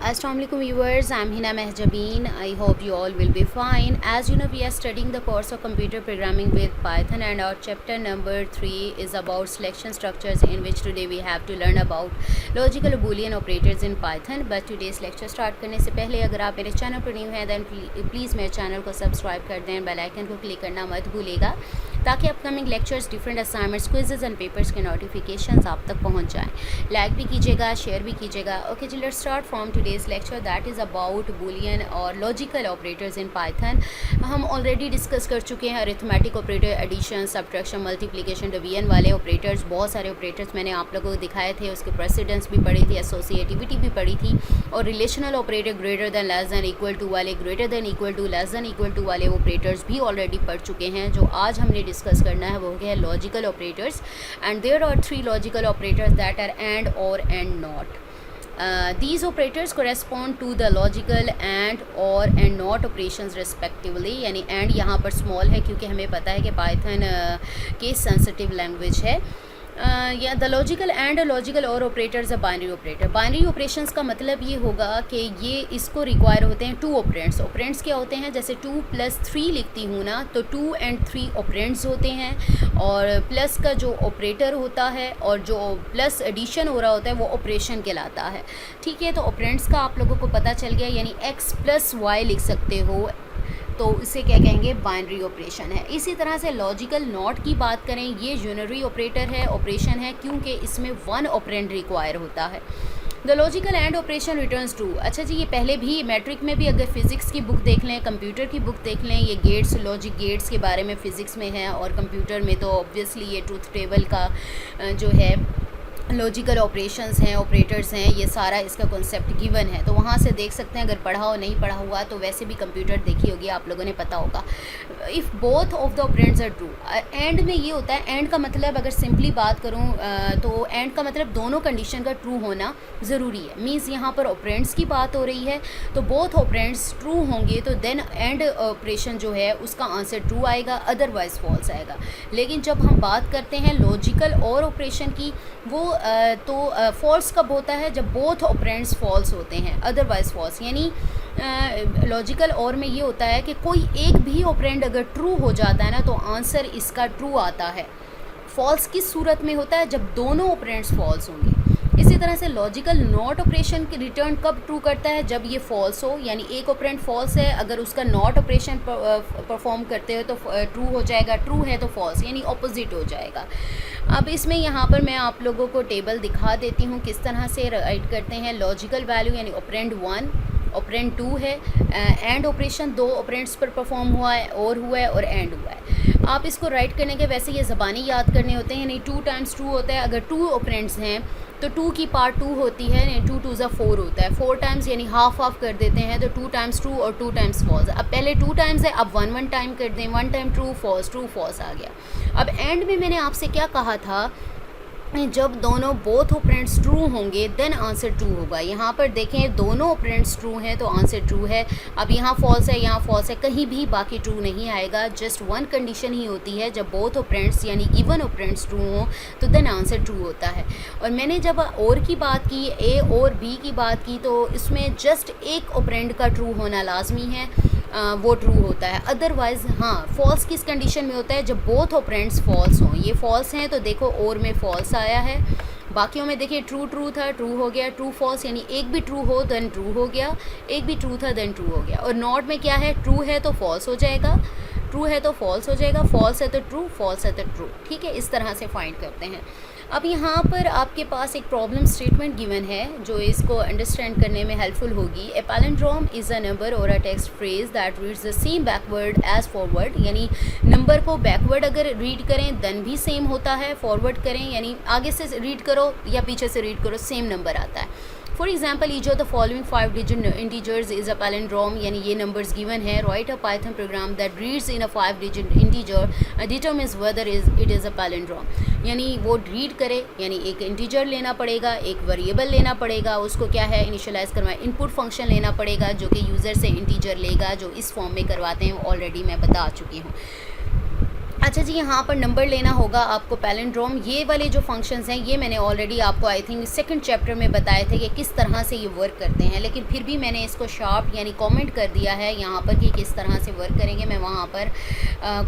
Assalamualaikum viewers, I'm Hina Mehjabeen. I hope you all will be fine. As you know, we are studying the course of computer programming with Python, and our chapter number 3 is about selection structures, in which today we have to learn about logical Boolean operators in Python. But today's lecture start करने से पहले अगर आप मेरे channel पर new हैं then please मेरे channel को सब्सक्राइब कर दें, बेल आइकन को क्लिक करना मत भूलिएगा ताकि upcoming lectures, different assignments, quizzes and papers के नोटिफिकेशंस आप तक पहुंच जाएं. लाइक भी कीजिएगा, शेयर भी कीजिएगा. ओके जी, let's start from today's lecture that is about Boolean और लॉजिकल ऑपरेटर्स इन पाइथन. हम ऑलरेडी डिस्कस कर चुके हैं arithmetic operator, addition, subtraction, multiplication, division वाले ऑपरेटर्स. बहुत सारे ऑपरेटर्स मैंने आप लोगों को दिखाए थे, उसके प्रेसिडेंस भी पढ़ी थी, एसोसिएटिविटी भी पढ़ी थी, और relational operator, greater than, less than, equal to वाले, greater than, equal to, less than, equal to वाले ऑपरेटर्स भी ऑलरेडी पढ़ चुके हैं. जो आज हमने डिस्कस करना है वो है logical operators, and there are 3 logical operators that are and, or and not. These operators correspond to the logical and, or and not operations respectively. यानी and यहाँ पर स्मॉल है क्योंकि हमें पता है कि पाइथन केस सेंसिटिव लैंग्वेज है. या द लॉजिकल एंड, लॉजिकल और operators a binary operator. Binary operations का मतलब ये होगा कि ये इसको रिक्वायर होते हैं 2 ऑपरेंड्स. ऑपरेंड्स क्या होते हैं? जैसे 2 + 3 लिखती हूँ ना, तो 2 and 3 ऑपरेंड्स होते हैं, और प्लस का जो ऑपरेटर होता है और जो प्लस एडिशन हो रहा होता है वो ऑपरेशन कहलाता है. ठीक है, तो ऑपरेंड्स का आप लोगों को पता चल गया. यानी x + y लिख सकते हो, तो इसे क्या कहेंगे? बाइनरी ऑपरेशन है. इसी तरह से लॉजिकल नॉट की बात करें, ये यूनरी ऑपरेटर है, ऑपरेशन है, क्योंकि इसमें 1 ऑपरेंड रिक्वायर होता है. The logical and operation returns true. अच्छा जी, ये पहले भी मैट्रिक में भी, अगर फिज़िक्स की बुक देख लें, कंप्यूटर की बुक देख लें, ये गेट्स, लॉजिक गेट्स के बारे में फ़िज़िक्स में है, और कंप्यूटर में तो ऑब्वियसली ये ट्रूथ टेबल का जो है लॉजिकल ऑपरेशंस हैं, ऑपरेटर्स हैं, ये सारा इसका कॉन्सेप्ट गिवन है. तो वहाँ से देख सकते हैं. अगर पढ़ा हो, नहीं पढ़ा हुआ तो वैसे भी कंप्यूटर देखी होगी, आप लोगों ने पता होगा. If both of the operands are true. And में ये होता है, एंड का मतलब अगर सिंपली बात करूँ तो एंड का मतलब दोनों कंडीशन का ट्रू होना ज़रूरी है. मीन्स यहाँ पर ऑपरेंड्स की बात हो रही है, तो बोथ ऑपरेंड्स ट्रू होंगे तो देन एंड ऑपरेशन जो है उसका आंसर ट्रू आएगा, अदरवाइज़ फॉल्स आएगा. लेकिन जब हम बात करते हैं लॉजिकल और ऑपरेशन की, वो तो फॉल्स कब होता है? जब बोथ ऑपरेंड्स फॉल्स होते हैं, अदरवाइज फॉल्स. यानी लॉजिकल और में ये होता है कि कोई एक भी ऑपरेंड अगर ट्रू हो जाता है ना, तो आंसर इसका ट्रू आता है. फॉल्स किस सूरत में होता है? जब दोनों ऑपरेंड्स फॉल्स होंगे. इसी तरह से लॉजिकल नॉट ऑपरेशन की रिटर्न कब ट्रू करता है? जब ये फॉल्स हो. यानी एक ऑपरेंड फॉल्स है, अगर उसका नॉट ऑपरेशन परफॉर्म करते हो तो ट्रू हो जाएगा, ट्रू है तो फॉल्स, यानी ऑपोजिट हो जाएगा. अब इसमें यहाँ पर मैं आप लोगों को टेबल दिखा देती हूँ किस तरह से राइट करते हैं. लॉजिकल वैल्यू यानी ऑपरेंड 1, ऑपरेंड 2 है, एंड ऑपरेशन 2 ऑपरेंड्स पर परफॉर्म हुआ है, और एंड हुआ है. आप इसको राइट करने के वैसे ये ज़बानी याद करने होते हैं. यानी 2 टाइम्स ट्रू होता है. अगर 2 ऑपरेंड्स हैं तो 2 की पार्ट 2 होती है, 2 2 ज़ा 4 होता है. 4 टाइम्स यानी हाफ कर देते हैं, तो 2 टाइम्स ट्रू और 2 टाइम्स फॉल्स. अब पहले 2 टाइम्स है, अब 1 टाइम कर दें, 1 टाइम ट्रू फॉल्स आ गया. अब एंड में मैंने आपसे क्या कहा था? जब दोनों बोथ ऑपरेंड्स ट्रू होंगे देन आंसर ट्रू होगा. यहाँ पर देखें, दोनों ऑपरेंड्स ट्रू हैं तो आंसर ट्रू है. अब यहाँ फॉल्स है, यहाँ फॉल्स है, कहीं भी बाकी ट्रू नहीं आएगा. जस्ट 1 कंडीशन ही होती है, जब बोथ ऑपरेंड्स यानी इवन ऑपरेंड्स ट्रू हों तो देन आंसर ट्रू होता है. और मैंने जब और की बात की, ए और बी की बात की, तो इसमें जस्ट एक ऑपरेंड का ट्रू होना लाजमी है, वो ट्रू होता है. अदरवाइज़ हाँ, फॉल्स किस कंडीशन में होता है? जब बोथ ऑपरेंड्स फॉल्स हों. ये फॉल्स हैं तो देखो और में फॉल्स आया है, बाकियों में देखिए ट्रू था, ट्रू हो गया, ट्रू फॉल्स, यानी एक भी ट्रू हो देन ट्रू हो गया, एक भी ट्रू था देन ट्रू हो गया. और नॉट में क्या है? ट्रू है तो फॉल्स हो जाएगा, ट्रू है तो फॉल्स हो जाएगा, फॉल्स है तो ट्रू, फॉल्स है तो ट्रू. ठीक है, इस तरह से फाइंड करते हैं. अब यहाँ पर आपके पास एक प्रॉब्लम स्टेटमेंट गिवन है जो इसको अंडरस्टैंड करने में हेल्पफुल होगी. A palindrome is a number और a text phrase that reads the same backward as forward. यानी नंबर को बैकवर्ड अगर रीड करें देन भी सेम होता है, फॉरवर्ड करें यानी आगे से रीड करो या पीछे से रीड करो, सेम नंबर आता है. For example, each of the following 5 digit integers is a palindrome. यानी ये नंबर्स गिवन है. Right a Python programme that reads in a 5 digit integer determines whether it is a palindrome. यानी वो read करे, यानी एक इंटीजर लेना पड़ेगा, एक वेरिएबल लेना पड़ेगा, उसको क्या है इनिशियलाइज करवाएं, इनपुट फंक्शन लेना पड़ेगा जो कि यूज़र से इंटीजर लेगा, जो इस फॉर्म में करवाते हैं ऑलरेडी मैं बता चुकी हूँ. अच्छा जी, यहाँ पर नंबर लेना होगा आपको पैलिंड्रोम। ये वाले जो फंक्शंस हैं ये मैंने ऑलरेडी आपको आई थिंक सेकंड चैप्टर में बताए थे कि किस तरह से ये वर्क करते हैं, लेकिन फिर भी मैंने इसको शार्प यानी कमेंट कर दिया है यहाँ पर कि किस तरह से वर्क करेंगे। मैं वहाँ पर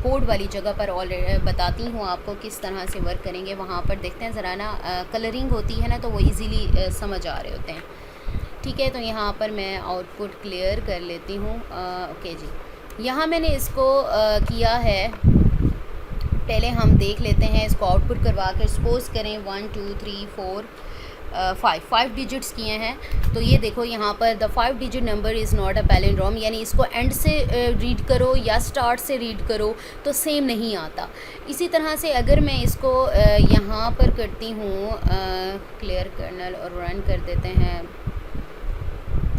कोड वाली जगह पर ऑलरेडी बताती हूँ आपको किस तरह से वर्क करेंगे। वहाँ पर देखते हैं ज़रा ना, कलरिंग होती है ना तो वो ईज़िली समझ आ रहे होते हैं। ठीक है, तो यहाँ पर मैं आउटपुट क्लियर कर लेती हूँ। ओके जी, यहाँ मैंने इसको किया है। पहले हम देख लेते हैं इसको आउटपुट करवा कर। सपोज़ करें 1 2 3 4 5 डिजिट्स किए हैं, तो ये देखो यहाँ पर the 5 digit number is not a palindrome, यानी इसको एंड से रीड करो या स्टार्ट से रीड करो तो सेम नहीं आता। इसी तरह से अगर मैं इसको यहाँ पर करती हूँ क्लियर कर्नल और रन कर देते हैं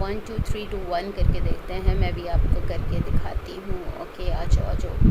1 2 3 2 1 करके देखते हैं। मैं भी आपको करके दिखाती हूँ। ओके, आ जाओ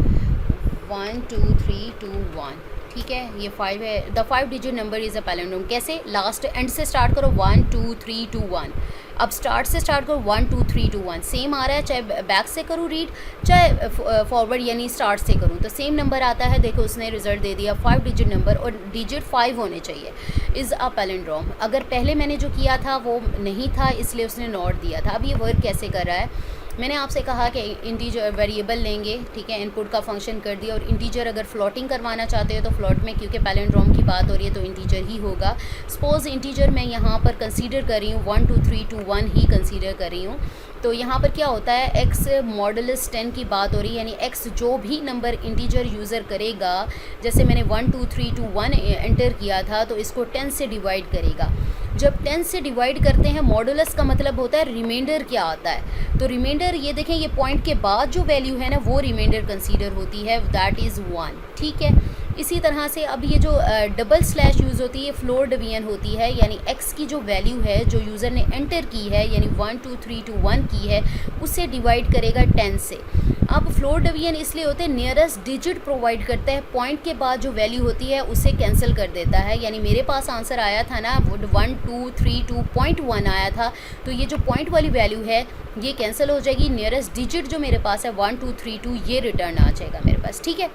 1 2 3 2 1। ठीक है, ये 5 है। The 5 digit number is a palindrome. कैसे? लास्ट एंड से स्टार्ट करो 1 2 3 2 1। अब स्टार्ट से स्टार्ट करो 1 2 3 2 1। सेम आ रहा है, चाहे बैक से करूँ रीड चाहे फॉरवर्ड यानी स्टार्ट से करूँ तो सेम नंबर आता है। देखो उसने रिजल्ट दे दिया 5 डिजिट नंबर और डिजिट 5 होने चाहिए। Is a palindrome. अगर पहले मैंने जो किया था वो नहीं था इसलिए उसने नॉट दिया था। अब ये वर्क कैसे कर रहा है? मैंने आपसे कहा कि इंटीजर वेरिएबल लेंगे, ठीक है, इनपुट का फंक्शन कर दिया, और इंटीजर अगर फ्लोटिंग करवाना चाहते हो तो फ्लोट में, क्योंकि पैलिंड्रोम की बात हो रही है तो इंटीजर ही होगा। सपोज़ इंटीजर मैं यहाँ पर कंसीडर कर रही हूँ 1 2 3 2 1 ही कंसीडर कर रही हूँ। तो यहाँ पर क्या होता है, x मॉडुलस 10 की बात हो रही है, यानी x जो भी नंबर इंटीजर यूज़र करेगा, जैसे मैंने 1 2 3 2 1 एंटर किया था तो इसको 10 से डिवाइड करेगा। जब 10 से डिवाइड करते हैं, मॉडुलस का मतलब होता है रिमाइंडर क्या आता है। तो रिमाइंडर ये देखें, ये पॉइंट के बाद जो वैल्यू है ना वो रिमाइंडर कंसीडर होती है, दैट इज़ 1। ठीक है, इसी तरह से अब ये जो डबल स्लैश यूज़ होती है फ्लोर डिवीजन होती है, यानी x की जो वैल्यू है जो यूज़र ने एंटर की है यानी 1 2 3 2 1 की है उससे डिवाइड करेगा 10 से। अब फ्लोर डिवीजन इसलिए होते हैं नियरेस्ट डिजिट प्रोवाइड करता है, पॉइंट के बाद जो वैल्यू होती है उसे कैंसिल कर देता है। यानी मेरे पास आंसर आया था ना 1 2 3 2.1 आया था, तो ये जो पॉइंट वाली वैल्यू है ये कैंसिल हो जाएगी। नियरेस्ट डिजिट जो मेरे पास है 1 2 3 2 ये रिटर्न आ जाएगा मेरे पास। ठीक है,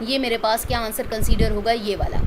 ये मेरे पास क्या आंसर कंसीडर होगा, ये वाला।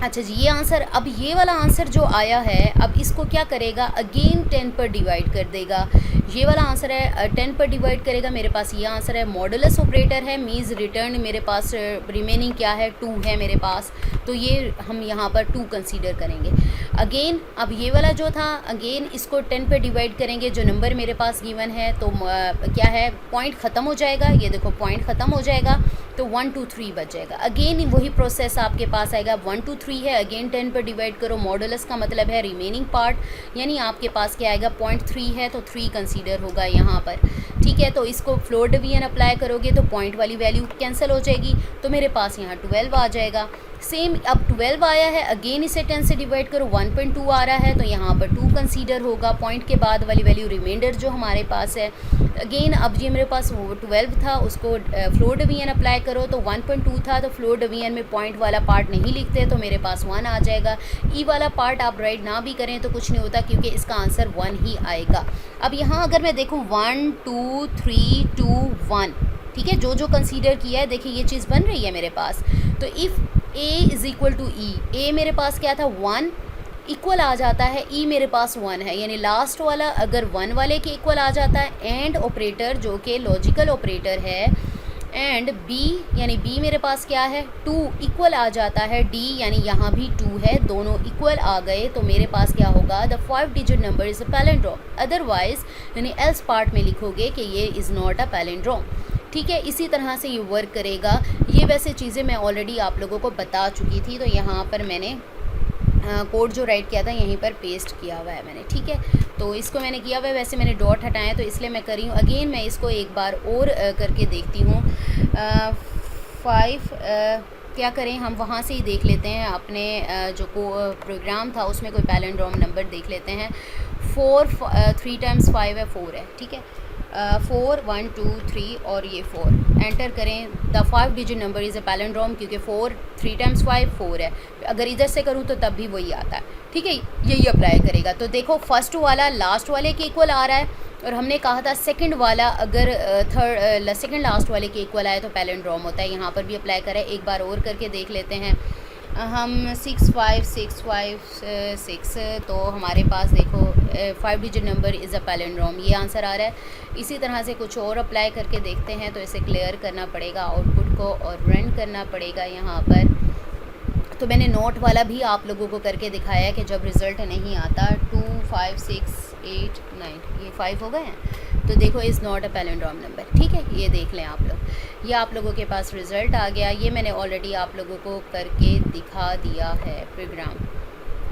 अच्छा जी, ये आंसर, अब ये वाला आंसर जो आया है अब इसको क्या करेगा, अगेन 10 पर डिवाइड कर देगा। ये वाला आंसर है 10 पर डिवाइड करेगा, मेरे पास ये आंसर है। मॉडुलस ऑपरेटर है, मीन्स रिटर्न मेरे पास रिमेनिंग क्या है 2 है मेरे पास, तो ये हम यहाँ पर 2 कंसीडर करेंगे। अगेन अब ये वाला जो था, अगेन इसको 10 पर डिवाइड करेंगे, जो नंबर मेरे पास गिवन है तो क्या है, पॉइंट ख़त्म हो जाएगा। ये देखो पॉइंट ख़त्म हो जाएगा तो 1 2 3 बच जाएगा। अगेन वही प्रोसेस आपके पास आएगा, 1 2 3 है, अगेन 10 पर डिवाइड करो। मॉडुलस का मतलब है रिमेनिंग पार्ट, यानी आपके पास क्या आएगा 0.3 है तो 3 कंसीडर होगा यहाँ पर। ठीक है, तो इसको फ्लोर डिवीजन अप्लाई करोगे तो पॉइंट वाली वैल्यू कैंसिल हो जाएगी, तो मेरे पास यहाँ 12 आ जाएगा। सेम अब 12 आया है, अगेन इसे 10 से डिवाइड करो, 1.2 आ रहा है तो यहाँ पर 2 कंसीडर होगा, पॉइंट के बाद वाली वैल्यू रिमाइंडर जो हमारे पास है। अगेन अब ये मेरे पास 12 था, उसको फ्लोर डिवीजन अप्लाई करो तो 1.2 था, तो फ्लोर डिवीजन में पॉइंट वाला पार्ट नहीं लिखते तो मेरे पास 1 आ जाएगा। ई वाला पार्ट आप राइट ना भी करें तो कुछ नहीं होता, क्योंकि इसका आंसर 1 ही आएगा। अब यहाँ अगर मैं देखूँ 1 2 3 2 1, ठीक है, जो जो कंसीडर किया है देखिए ये चीज़ बन रही है मेरे पास। तो if a is equal to E, A मेरे पास क्या था 1, इक्वल आ जाता है ई मेरे पास 1 है, यानी लास्ट वाला अगर 1 वाले के इक्वल आ जाता है, एंड ऑपरेटर जो कि लॉजिकल ऑपरेटर है, एंड बी यानी बी मेरे पास क्या है 2 इक्वल आ जाता है डी, यानी यहाँ भी 2 है, दोनों इक्वल आ गए तो मेरे पास क्या होगा, the 5 digit number is a palindrome. Otherwise यानी एल्स पार्ट में लिखोगे कि ये इज़ नॉट अ पैलिंड्रोम। ठीक है, इसी तरह से ये वर्क करेगा। ये वैसे चीज़ें मैं ऑलरेडी आप लोगों को बता चुकी थी, तो यहाँ पर मैंने कोड जो राइट किया था यहीं पर पेस्ट किया हुआ है मैंने। ठीक है, तो इसको मैंने किया हुआ है, वैसे मैंने डॉट हटाए तो इसलिए मैं कर रही हूँ। अगेन मैं इसको एक बार और करके देखती हूँ। 5 क्या करें, हम वहाँ से ही देख लेते हैं अपने जो प्रोग्राम था उसमें कोई पैलिंड्रोम नंबर देख लेते हैं। 4 3 टाइम्स 5 है, 4 है। ठीक है, 4 1 2 3 और ये 4 एंटर करें। The 5 digit number is a palindrome, क्योंकि 4 3 टाइम्स 5 4 है। अगर इधर से करूँ तो तब भी वही आता है। ठीक है, यही अप्लाई करेगा। तो देखो फर्स्ट वाला लास्ट वाले के इक्वल आ रहा है, और हमने कहा था सेकंड वाला अगर सेकंड लास्ट वाले के इक्वल आए तो पैलिंड्रोम होता है। यहाँ पर भी अप्लाई करें, एक बार और करके देख लेते हैं। हम 6 5 6 5 6 तो हमारे पास देखो 5 digit number is a palindrome, ये आंसर आ रहा है। इसी तरह से कुछ और अप्लाई करके देखते हैं, तो इसे क्लियर करना पड़ेगा आउटपुट को और रन करना पड़ेगा यहाँ पर। तो मैंने नोट वाला भी आप लोगों को करके दिखाया कि जब रिज़ल्ट नहीं आता 2 5 6 8 9 ये 5 हो गए हैं, तो देखो is not a palindrome number. ठीक है, ये देख लें आप लोग, ये आप लोगों के पास रिज़ल्ट आ गया। ये मैंने ऑलरेडी आप लोगों को करके दिखा दिया है प्रोग्राम,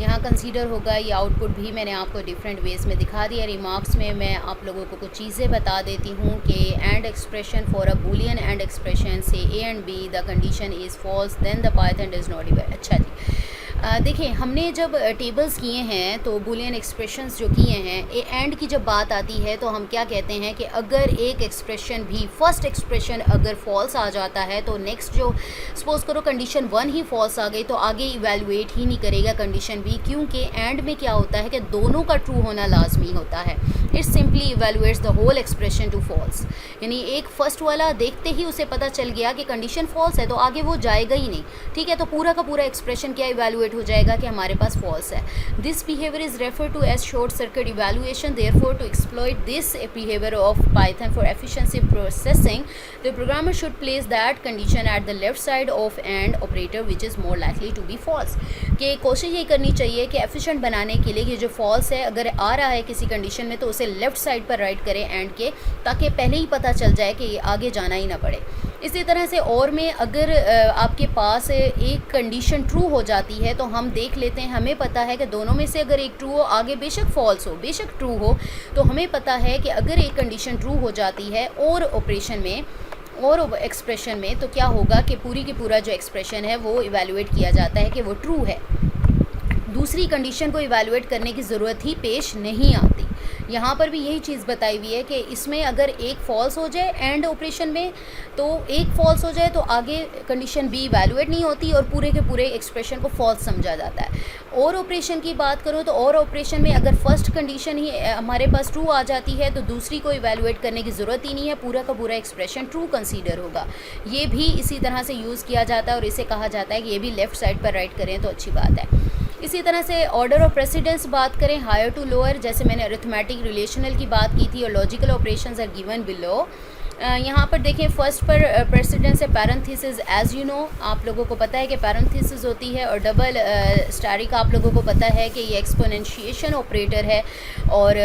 यहाँ कंसीडर होगा। ये आउटपुट भी मैंने आपको डिफरेंट वेज़ में दिखा दिया। रिमार्क्स में मैं आप लोगों को कुछ चीज़ें बता देती हूँ कि and expression for a Boolean and expression से A and B the condition is false then the Python does not evaluate. अच्छा जी, देखें हमने जब टेबल्स किए हैं तो बूलियन एक्सप्रेशंस जो किए हैं, एंड की जब बात आती है तो हम क्या कहते हैं कि अगर एक एक्सप्रेशन भी फर्स्ट एक्सप्रेशन अगर फॉल्स आ जाता है तो नेक्स्ट जो सपोज़ करो कंडीशन 1 ही फॉल्स आ गई तो आगे इवैल्यूएट ही नहीं करेगा कंडीशन बी, क्योंकि एंड में क्या होता है कि दोनों का ट्रू होना लाजमी होता है। It simply evaluates the whole expression to false, यानी एक फर्स्ट वाला देखते ही उसे पता चल गया कि कंडीशन फॉल्स है तो आगे वो जाएगा ही नहीं। ठीक है, तो पूरा का पूरा एक्सप्रेशन क्या इवैल्यूएट हो जाएगा कि हमारे पास फॉल्स है। This behaviour is refer to as short circuit evaluation, therefore to exploit this behaviour of Python for efficiency processing the programmer should place that condition at the left side of and operator which is more likely to be false. कि कोशिश ये करनी चाहिए कि efficient बनाने के लिए ये जो फॉल्स है अगर आ रहा है किसी कंडीशन में तो उसे लेफ़्ट साइड पर राइट करें एंड के, ताकि पहले ही पता चल जाए कि ये आगे जाना ही ना पड़े। इसी तरह से और में अगर आपके पास एक कंडीशन ट्रू हो जाती है तो हम देख लेते हैं, हमें पता है कि दोनों में से अगर एक ट्रू हो, आगे बेशक फॉल्स हो बेशक ट्रू हो, तो हमें पता है कि अगर एक कंडीशन ट्रू हो जाती है और ऑपरेशन में और एक्सप्रेशन में, तो क्या होगा कि पूरी की पूरा जो एक्सप्रेशन है वो इवैल्यूएट किया जाता है कि वो ट्रू है। दूसरी कंडीशन को इवैल्यूएट करने की ज़रूरत ही पेश नहीं आती। यहाँ पर भी यही चीज़ बताई हुई है कि इसमें अगर एक फॉल्स हो जाए एंड ऑपरेशन में, तो एक फॉल्स हो जाए तो आगे कंडीशन बी इवैल्यूएट नहीं होती और पूरे के पूरे एक्सप्रेशन को फॉल्स समझा जाता है। और ऑपरेशन की बात करूँ तो और ऑपरेशन में अगर फर्स्ट कंडीशन ही हमारे पास ट्रू आ जाती है तो दूसरी को इवैल्यूएट करने की ज़रूरत ही नहीं है, पूरा का पूरा एक्सप्रेशन ट्रू कंसीडर होगा। ये भी इसी तरह से यूज़ किया जाता है और इसे कहा जाता है कि ये भी लेफ़्ट साइड पर राइट करें तो अच्छी बात है। इसी तरह से ऑर्डर ऑफ प्रेसिडेंस बात करें, हायर टू लोअर, जैसे मैंने अरिथमेटिक रिलेशनल की बात की थी और logical operations are given below. यहाँ पर देखें फर्स्ट पर प्रेसिडेंस है पैरेंथेसिस, एज यू नो आप लोगों को पता है कि पैरेंथेसिस होती है, और डबल स्टैरिक आप लोगों को पता है कि ये एक्सपोनेंशिएशन ऑपरेटर है और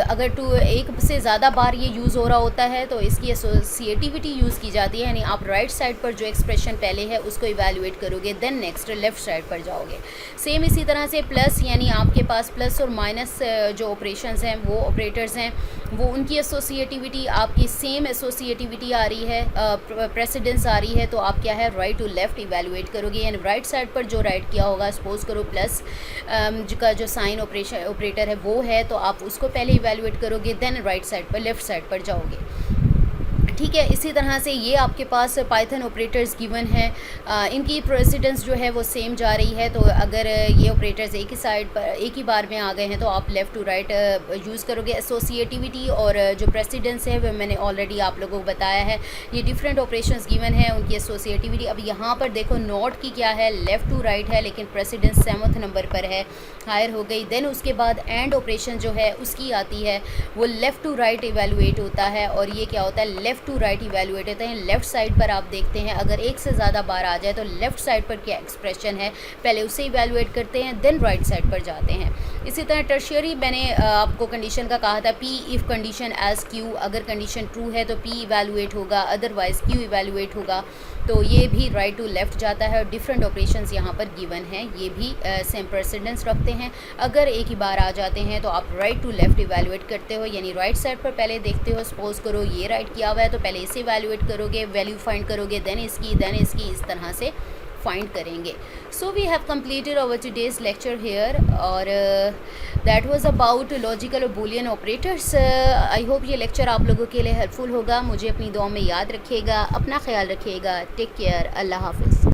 अगर टू एक से ज़्यादा बार ये यूज़ हो रहा होता है तो इसकी एसोसिएटिविटी यूज़ की जाती है, यानी आप राइट साइड पर जो एक्सप्रेशन पहले है उसको इवैल्यूएट करोगे देन नेक्स्ट लेफ़्ट साइड पर जाओगे। सेम इसी तरह से प्लस, यानी आपके पास प्लस और माइनस जो ऑपरेशंस हैं वो ऑपरेटर्स हैं, वो उनकी एसोसिएटिविटी आपकी सेम एसोसिएटिविटी आ रही है, प्रेसिडेंस आ रही है, तो आप क्या है राइट टू लेफ़्ट इवैल्यूएट करोगे, यानी राइट साइड पर जो राइट किया होगा, सपोज़ करो प्लस का जो साइन ऑपरेटर है वो है तो आप उसको पहले इवैल्यूएट करोगे देन राइट साइड पर लेफ़्ट साइड पर जाओगे। ठीक है, इसी तरह से ये आपके पास पाइथन ऑपरेटर्स गिवन है, इनकी प्रेसिडेंस जो है वो सेम जा रही है, तो अगर ये ऑपरेटर्स एक ही साइड पर एक ही बार में आ गए हैं तो आप लेफ़्ट टू राइट यूज़ करोगे। एसोसिएटिविटी और जो प्रेसिडेंस है वो मैंने ऑलरेडी आप लोगों को बताया है, ये डिफरेंट ऑपरेशंस गिवन है उनकी एसोसिएटिविटी। अब यहाँ पर देखो नोट की क्या है, लेफ़्ट टू राइट है, लेकिन प्रेसिडेंस 7th नंबर पर है, हायर हो गई। देन उसके बाद एंड ऑपरेशन जो है उसकी आती है, वो लेफ़्ट टू राइट इवैल्यूएट होता है, और ये क्या होता है लेफ़्ट टू राइट इवैल्यूएट होते हैं। लेफ़्ट साइड पर आप देखते हैं अगर एक से ज़्यादा बार आ जाए तो लेफ़्ट साइड पर क्या एक्सप्रेशन है पहले उसे इवैल्यूएट करते हैं देन राइट साइड पर जाते हैं। इसी तरह टर्शियरी मैंने आपको कंडीशन का कहा था, P if condition else Q, अगर कंडीशन ट्रू है तो पी इवैल्यूएट होगा, अदरवाइज़ क्यू इवैल्यूएट होगा, तो ये भी राइट टू लेफ़्ट जाता है। और डिफरेंट ऑपरेशंस यहाँ पर गिवन हैं, ये भी सेम प्रेसिडेंस रखते हैं। अगर एक ही बार आ जाते हैं तो आप राइट टू लेफ़्ट इवैल्यूएट करते हो, यानी राइट साइड पर पहले देखते हो, सपोज़ करो ये राइट किया हुआ है तो पहले इसे इवैल्यूएट करोगे, वैल्यू फाइंड करोगे, देन इसकी, इस तरह से फाइंड करेंगे। So we have completed our today's lecture here, और दैट वाज अबाउट लॉजिकल और बूलियन ऑपरेटर्स। आई होप ये लेक्चर आप लोगों के लिए हेल्पफुल होगा। मुझे अपनी दुआ में याद रखिएगा, अपना ख्याल रखिएगा, टेक केयर, अल्लाह हाफ़िज़।